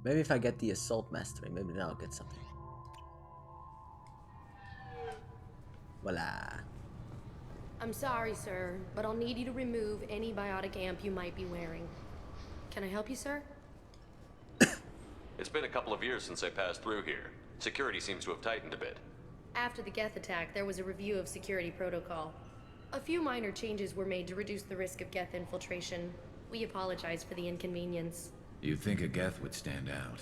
Maybe if I get the assault mastery, maybe then I'll get something. Voila. I'm sorry, sir, but I'll need you to remove any biotic amp you might be wearing. Can I help you, sir? It's been a couple of years since I passed through here. Security seems to have tightened a bit. After the Geth attack, there was a review of security protocol. A few minor changes were made to reduce the risk of Geth infiltration. We apologize for the inconvenience. You'd think a Geth would stand out.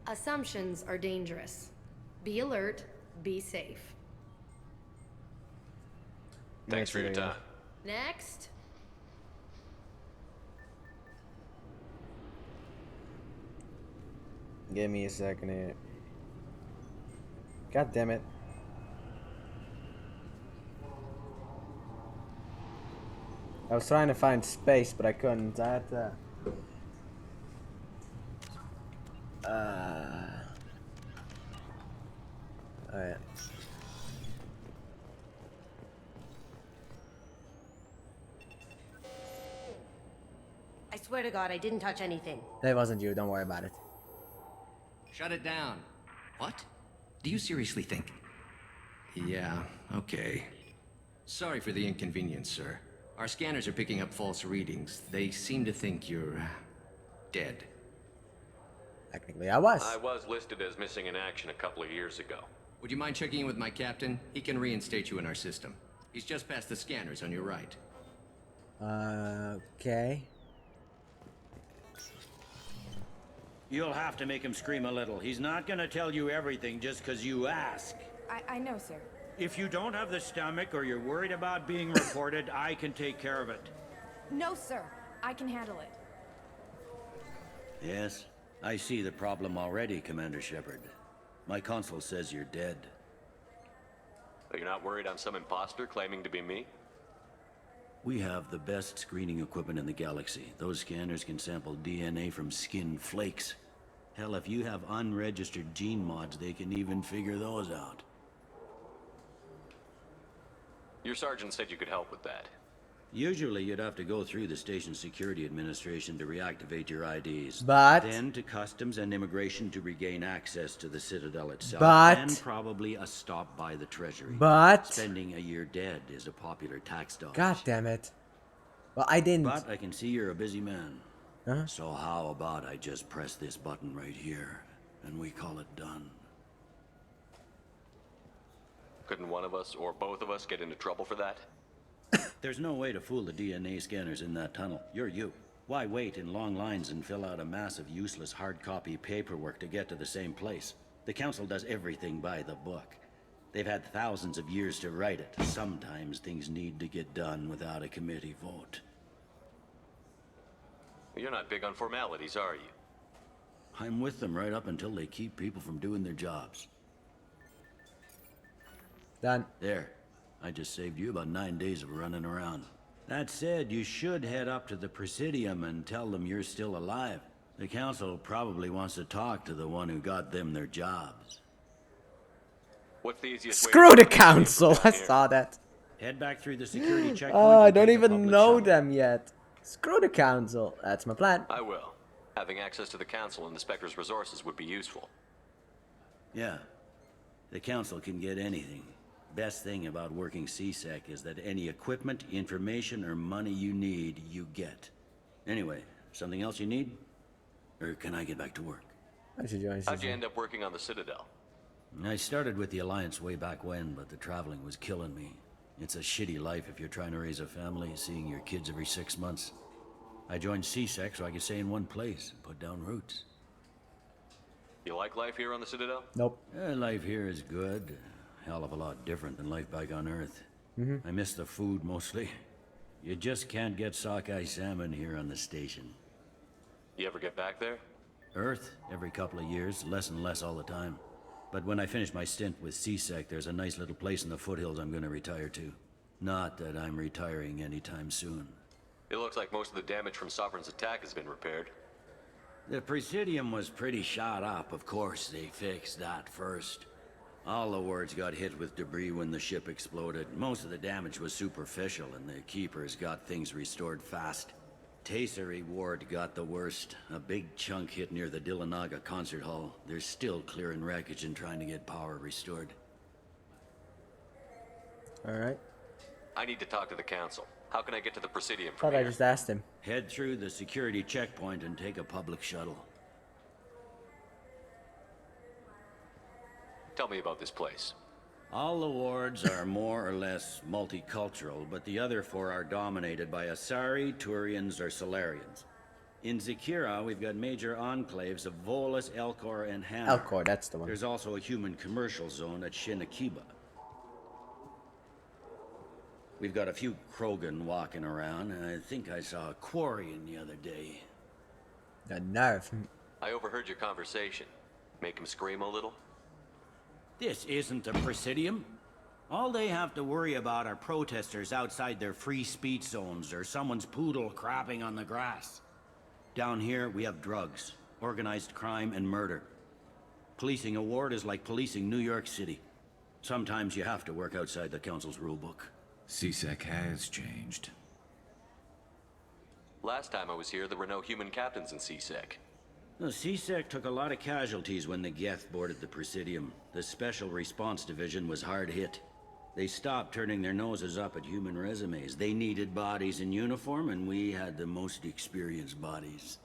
Assumptions are dangerous. Be alert, be safe. Thanks for your time. Next. Give me a second here. God damn it. I was trying to find space, but I couldn't. I had to... Alright. I swear to God, I didn't touch anything. That wasn't you, don't worry about it. Shut it down. What? Do you seriously think? Yeah, okay. Sorry for the inconvenience, sir. Our scanners are picking up false readings. They seem to think you're... dead. Technically, I was. I was listed as missing in action a couple of years ago. Would you mind checking in with my captain? He can reinstate you in our system. He's just past the scanners on your right. Okay. You'll have to make him scream a little. He's not gonna tell you everything just 'cause you ask. I know, sir. If you don't have the stomach or you're worried about being reported, I can take care of it. No, sir. I can handle it. Yes, I see the problem already, Commander Shepard. My console says you're dead. Are you not worried I'm some imposter claiming to be me? We have the best screening equipment in the galaxy. Those scanners can sample DNA from skin flakes. Hell, if you have unregistered gene mods, they can even figure those out. Your sergeant said you could help with that. Usually you'd have to go through the station security administration to reactivate your IDs. But... Then to customs and immigration to regain access to the Citadel itself. But... And probably a stop by the Treasury. But... Spending a year dead is a popular tax dodge. God damn it. Well, I didn't. But I can see you're a busy man. Huh? So how about I just press this button right here, and we call it done? Couldn't one of us or both of us get into trouble for that? There's no way to fool the DNA scanners in that tunnel. You're you. Why wait in long lines and fill out a massive useless hard copy paperwork to get to the same place? The Council does everything by the book. They've had thousands of years to write it. Sometimes things need to get done without a committee vote. You're not big on formalities, are you? I'm with them right up until they keep people from doing their jobs. Done. There. I just saved you about 9 days of running around. That said, you should head up to the Presidium and tell them you're still alive. The Council probably wants to talk to the one who got them their jobs. What's the easiest way Screw to the get people council. down I here? saw that. Head back through the security checkpoint. Oh, I and don't take the even public know shuttle. them yet. Screw the council. That's my plan. I will. Having access to the Council and the Spectre's resources would be useful. Yeah. The Council can get anything. Best thing about working CSEC is that any equipment, information, or money you need, you get. Anyway, something else you need? Or can I get back to work? I should join. How'd you end up working on the Citadel? I started with the Alliance way back when, but the traveling was killing me. It's a shitty life if you're trying to raise a family, seeing your kids every 6 months. I joined CSEC so I could stay in one place and put down roots. You like life here on the Citadel? Nope. Life here is good. Hell of a lot different than life back on Earth. I miss the food mostly. You just can't get sockeye salmon here on the station. You ever get back there? Earth, every couple of years, less and less all the time. But when I finish my stint with CSEC, there's a nice little place in the foothills I'm gonna retire to. Not that I'm retiring anytime soon. It looks like most of the damage from Sovereign's attack has been repaired. The Presidium was pretty shot up. Of course, they fixed that first. All the wards got hit with debris when the ship exploded. Most of the damage was superficial, and the Keepers got things restored fast. Tasery Ward got the worst. A big chunk hit near the Dillanaga concert hall. They're still clearing wreckage and trying to get power restored. Alright. I need to talk to the council. How can I get to the Presidium from Thought I here? just asked him. Head through the security checkpoint and take a public shuttle. Tell me about this place. All the wards are more or less multicultural, but the other four are dominated by Asari, Turians, or Solarians. In Zakira, we've got major enclaves of Volus, Elcor, and Hammer. Elcor, that's the one. There's also a human commercial zone at Shinakiba. We've got a few Krogan walking around, and I think I saw a Quarian the other day. The nerve. I overheard your conversation. Make him scream a little? This isn't a Presidium. All they have to worry about are protesters outside their free speech zones or someone's poodle crapping on the grass. Down here, we have drugs, organized crime, and murder. Policing a ward is like policing New York City. Sometimes you have to work outside the council's rulebook. CSEC has changed. Last time I was here, there were no human captains in CSEC. The CSEC took a lot of casualties when the Geth boarded the Presidium. The Special Response Division was hard hit. They stopped turning their noses up at human resumes. They needed bodies in uniform, and we had the most experienced bodies.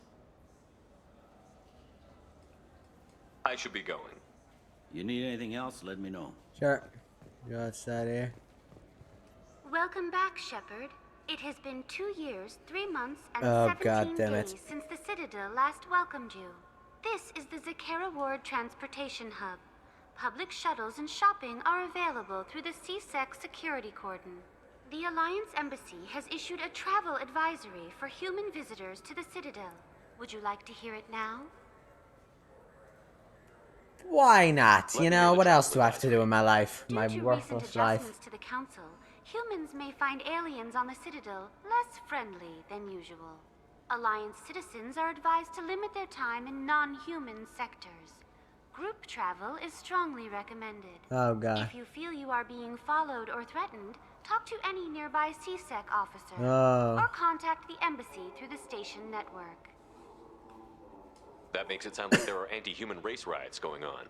I should be going. You need anything else, let me know. Sure. Go outside here. Welcome back, Shepard. It has been 2 years, 3 months, and Oh, 17 God damn it. days since the Citadel last welcomed you. This is the Zakera Ward Transportation Hub. Public shuttles and shopping are available through the CSEC security cordon. The Alliance Embassy has issued a travel advisory for human visitors to the Citadel. Would you like to hear it now? Why not? Let You me know, hear the what else do I travel have to do in my life? Due My to recent worthless life. adjustments to the Council, humans may find aliens on the Citadel less friendly than usual. Alliance citizens are advised to limit their time in non-human sectors. Group travel is strongly recommended. Oh, God. If you feel you are being followed or threatened, talk to any nearby CSEC officer. Oh. Or contact the embassy through the station network. That makes it sound like there are anti-human race riots going on.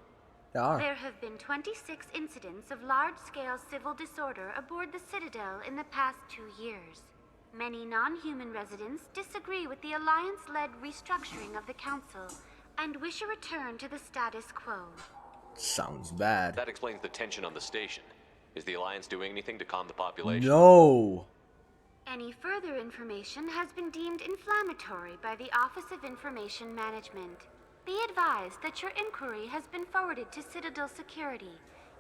There are. There have been 26 incidents of large-scale civil disorder aboard the Citadel in the past 2 years. Many non-human residents disagree with the Alliance-led restructuring of the Council and wish a return to the status quo. Sounds bad. That explains the tension on the station. Is the Alliance doing anything to calm the population? No. Any further information has been deemed inflammatory by the Office of Information Management. Be advised that your inquiry has been forwarded to Citadel Security.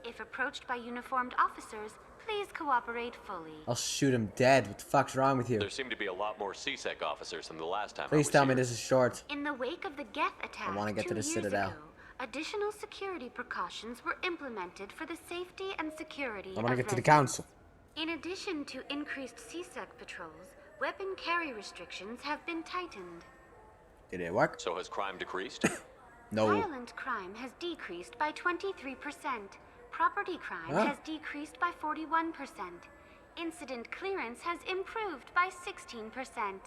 If approached by uniformed officers, please cooperate fully. I'll shoot him dead. What the fuck's wrong with you? There seem to be a lot more CSEC officers than the last time I Please was tell me here. this is short. In the wake of the Geth attack wanna get to 2 the years Citadel. ago, additional security precautions were implemented for the safety and security I want to of get to the residents. council. In addition to increased CSEC patrols, weapon carry restrictions have been tightened. Did it work? So has crime decreased? No. Violent crime has decreased by 23%. Property crime Huh? has decreased by 41%. Incident clearance has improved by 16%.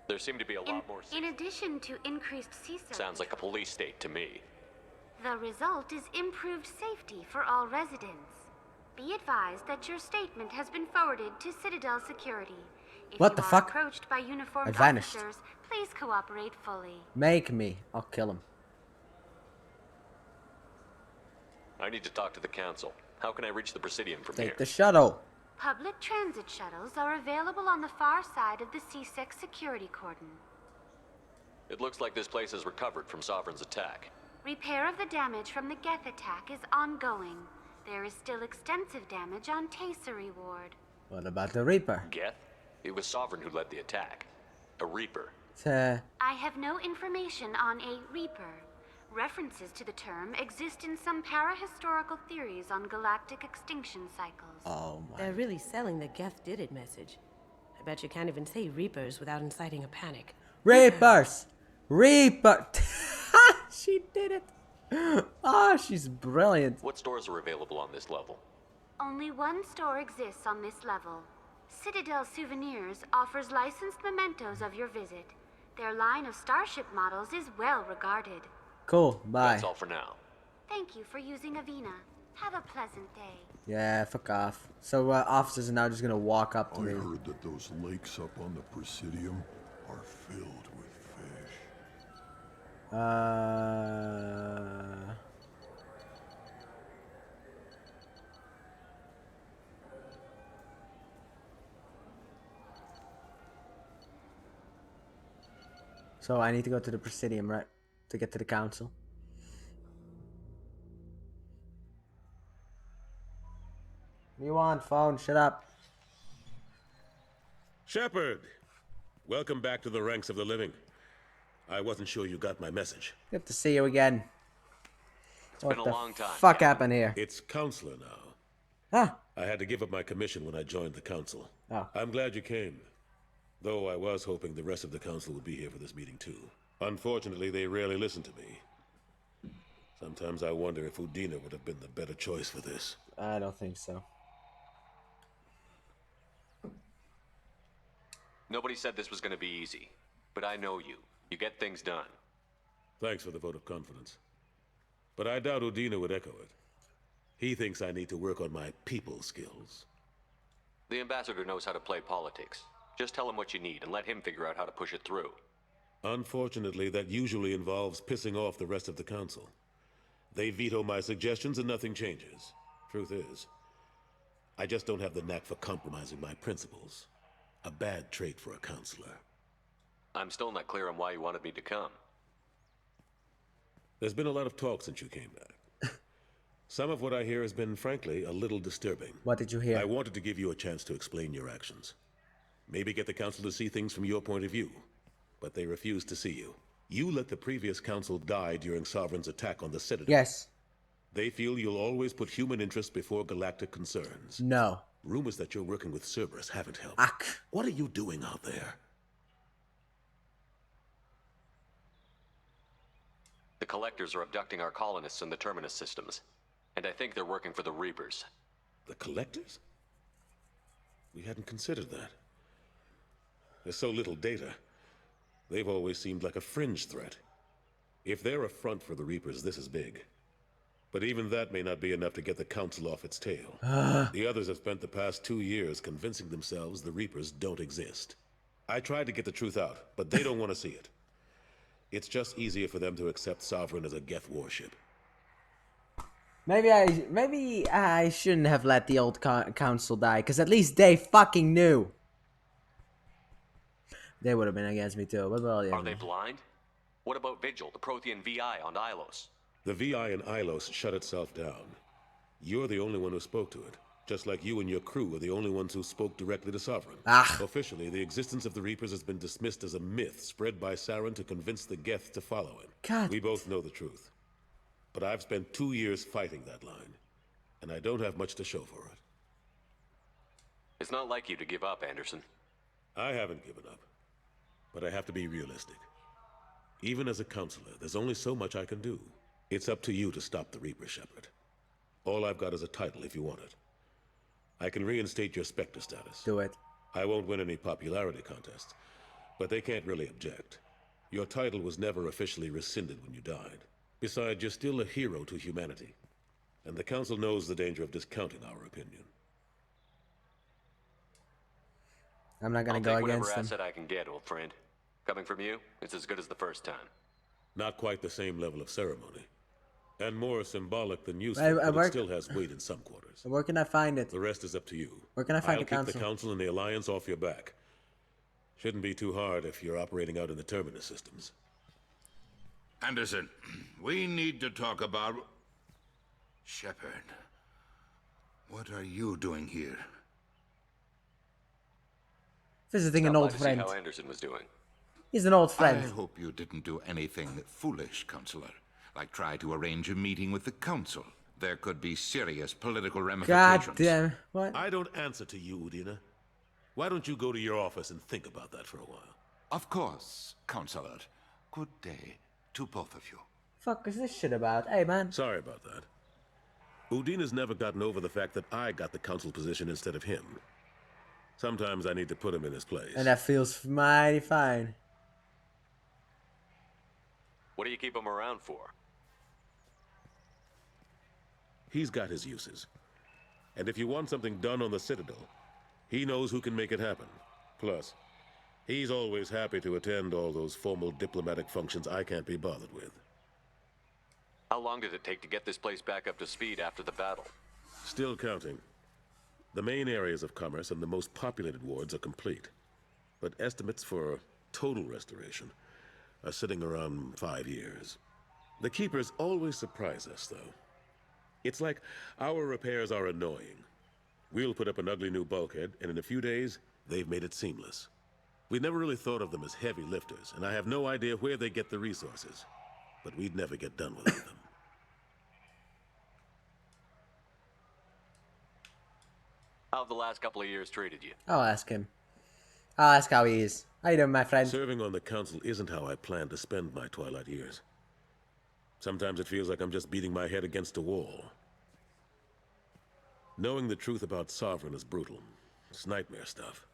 There seem to be a lot more. In addition to increased CSEC, Sounds like a police state to me. the result is improved safety for all residents. Be advised that your statement has been forwarded to Citadel Security. If What you the are fuck? approached by uniformed I vanished. officers, please cooperate fully. Make me. I'll kill him. I need to talk to the council. How can I reach the Presidium from Take here? the shuttle. Public transit shuttles are available on the far side of the CSEC security cordon. It looks like this place has recovered from Sovereign's attack. Repair of the damage from the Geth attack is ongoing. There is still extensive damage on Tasery Ward. What about the Reaper? Geth? It was Sovereign who led the attack. A Reaper. I have no information on a Reaper. References to the term exist in some parahistorical theories on galactic extinction cycles. Oh my. They're really selling the Geth did it message. I bet you can't even say Reapers without inciting a panic. Reapers! Reaper! She did it! Ah, she's brilliant. What stores are available on this level? Only one store exists on this level. Citadel Souvenirs offers licensed mementos of your visit. Their line of starship models is well regarded. Cool, bye. That's all for now. Thank you for using Avina. Have a pleasant day. Yeah, fuck off. So officers are now just gonna walk up to I me. heard that those lakes up on the Presidium are filled with fish. So I need to go to the Presidium, right? To get to the council. What do you want, phone? Shut up. Shepard! Welcome back to the ranks of the living. I wasn't sure you got my message. Good to see you again. It's been a long time. Fuck happened here? It's Counselor now. Huh? I had to give up my commission when I joined the Council. Oh. I'm glad you came. Though I was hoping the rest of the Council would be here for this meeting too. Unfortunately, they rarely listen to me. Sometimes I wonder if Udina would have been the better choice for this. I don't think so. Nobody said this was going to be easy, but I know you. You get things done. Thanks for the vote of confidence. But I doubt Udina would echo it. He thinks I need to work on my people skills. The ambassador knows how to play politics. Just tell him what you need and let him figure out how to push it through. Unfortunately, that usually involves pissing off the rest of the Council. They veto my suggestions and nothing changes. Truth is, I just don't have the knack for compromising my principles. A bad trait for a counselor. I'm still not clear on why you wanted me to come. There's been a lot of talk since you came back. Some of what I hear has been, frankly, a little disturbing. What did you hear? I wanted to give you a chance to explain your actions. Maybe get the Council to see things from your point of view. But they refuse to see you. You let the previous Council die during Sovereign's attack on the Citadel. Yes. They feel you'll always put human interests before galactic concerns. No. Rumors that you're working with Cerberus haven't helped. Ach. What are you doing out there? The Collectors are abducting our colonists in the Terminus systems. And I think they're working for the Reapers. The Collectors? We hadn't considered that. There's so little data. They've always seemed like a fringe threat. If they're a front for the Reapers, this is big. But even that may not be enough to get the Council off its tail. The others have spent the past 2 years convincing themselves the Reapers don't exist. I tried to get the truth out, but they don't want to see it. It's just easier for them to accept Sovereign as a Geth warship. Maybe I shouldn't have let the old council die, because at least they fucking knew. They would have been against me too. What about all the Are others? they blind? What about Vigil, the Prothean VI on Ilos? The VI in Ilos shut itself down. You're the only one who spoke to it. Just like you and your crew are the only ones who spoke directly to Sovereign. Officially, the existence of the Reapers has been dismissed as a myth spread by Saren to convince the Geth to follow him. God. We both know the truth. But I've spent 2 years fighting that line, and I don't have much to show for it. It's not like you to give up, Anderson. I haven't given up, but I have to be realistic. Even as a counselor, there's only so much I can do. It's up to you to stop the Reaper, Shepard. All I've got is a title if you want it. I can reinstate your Spectre status. Do it. I won't win any popularity contests, but they can't really object. Your title was never officially rescinded when you died. Besides, you're still a hero to humanity, and the Council knows the danger of discounting our opinion. I'm not gonna I'll go take against whatever them. asset I can get, old friend. Coming from you, it's as good as the first time. Not quite the same level of ceremony, and more symbolic than useful, I but work- it still has weight in some quarters. Where can I find it? The rest is up to you. Where can I find I'll the council? keep the Council and the Alliance off your back. Shouldn't be too hard if you're operating out in the Terminus systems. Anderson, we need to talk about... Shepard, what are you doing here? Visiting an Stop by old to friend. See how Anderson was doing. He's an old I friend. hope you didn't do anything foolish, Counselor. Like try to arrange a meeting with the Council. There could be serious political ramifications. God damn. What? I don't answer to you, Udina. Why don't you go to your office and think about that for a while? Of course, Counselor. Good day to both of you. Fuck is this shit about? Hey, man. Sorry about that. Udina's never gotten over the fact that I got the Council position instead of him. Sometimes I need to put him in his place. And that feels mighty fine. What do you keep him around for? He's got his uses. And if you want something done on the Citadel, he knows who can make it happen. Plus, he's always happy to attend all those formal diplomatic functions I can't be bothered with. How long did it take to get this place back up to speed after the battle? Still counting. The main areas of commerce and the most populated wards are complete. But estimates for total restoration are sitting around 5 years. The Keepers always surprise us, though. It's like our repairs are annoying. We'll put up an ugly new bulkhead, and in a few days, they've made it seamless. We never really thought of them as heavy lifters, and I have no idea where they get the resources. But we'd never get done without them. How have the last couple of years treated you? I'll ask him. I'll ask how he is. How you doing, my friend? Serving on the council isn't how I plan to spend my twilight years. Sometimes it feels like I'm just beating my head against a wall. Knowing the truth about Sovereign is brutal. It's nightmare stuff.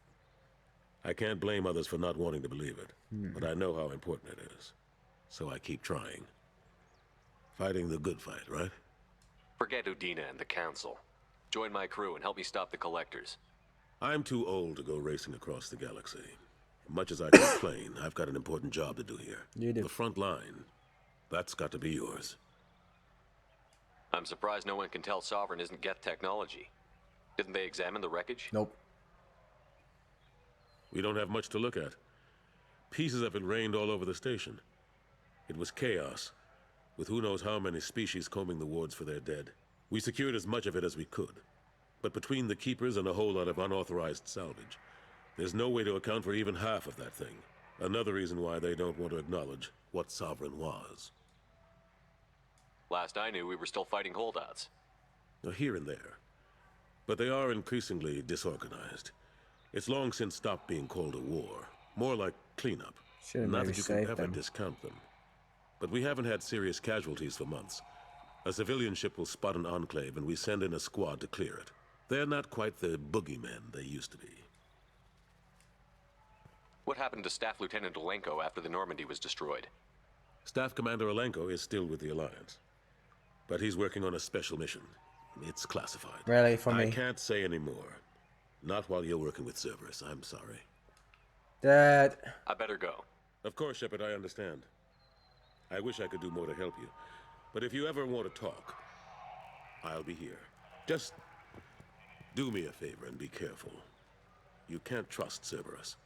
I can't blame others for not wanting to believe it, but I know how important it is. So I keep trying. Fighting the good fight, right? Forget Udina and the Council. Join my crew and help me stop the Collectors. I'm too old to go racing across the galaxy. Much as I complain, I've got an important job to do here. You do. The front line. That's got to be yours. I'm surprised no one can tell Sovereign isn't Geth technology. Didn't they examine the wreckage? Nope. We don't have much to look at. Pieces of it rained all over the station. It was chaos, with who knows how many species combing the wards for their dead. We secured as much of it as we could. But between the Keepers and a whole lot of unauthorized salvage, there's no way to account for even half of that thing. Another reason why they don't want to acknowledge what Sovereign was. Last I knew, we were still fighting holdouts. Now, here and there. But they are increasingly disorganized. It's long since stopped being called a war. More like cleanup. Should've Not maybe that you can saved ever them. discount them. But we haven't had serious casualties for months. A civilian ship will spot an enclave and we send in a squad to clear it. They're not quite the boogeymen they used to be. What happened to Staff Lieutenant Olenko after the Normandy was destroyed? Staff Commander Olenko is still with the Alliance. But he's working on a special mission. It's classified. Really, for me? I can't say any more. Not while you're working with Cerberus, I'm sorry. Dad. I better go. Of course, Shepard, I understand. I wish I could do more to help you. But if you ever want to talk, I'll be here. Just do me a favor and be careful. You can't trust Cerberus.